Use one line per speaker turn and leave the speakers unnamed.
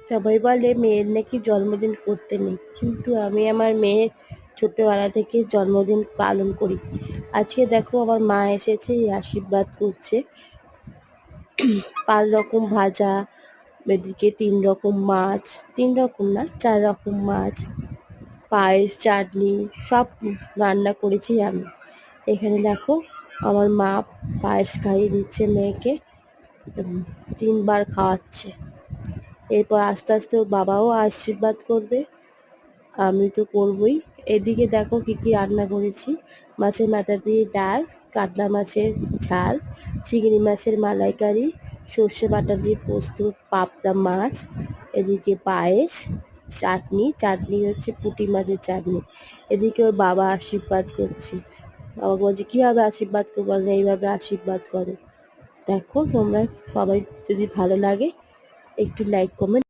সবাই বলে মেয়ের নাকি জন্মদিন করতে নেই, কিন্তু আমি আমার মেয়ের ছোটবেলা থেকে জন্মদিন পালন করি। আজকে দেখো আমার মা এসেছে, এই আশীর্বাদ করছে। 5 রকম ভাজা, এদিকে 3 রকম মাছ, 3 রকম না 4 রকম মাছ, পায়েস, চাটনি সব রান্না করেছি আমি। এখানে দেখো আমার মা পায়েস খাইয়ে দিচ্ছে মেয়েকে, 3 বার খাওয়াচ্ছে। এরপর আস্তে আস্তে ওর বাবাও আশীর্বাদ করবে, আমি তো করবই। এদিকে দেখো কি কি রান্না করেছি। মাছের মাথা দিয়ে ডাল, কাতলা মাছের ঝাল, চিংড়ি মাছের মালাইকারি, সর্ষে বাটা দিয়ে পোস্ত, পাবদা মাছ, এদিকে পায়েস, চাটনি, চাটনি হচ্ছে পুঁটি মাছের চাটনি। এদিকে ওর বাবা আশীর্বাদ করছে। বাবা বলছে কিভাবে আশীর্বাদ করবো, বলে এইভাবে আশীর্বাদ করো। দেখো তোমরা সবাই, যদি ভালো লাগে একটু লাইক কমেন্ট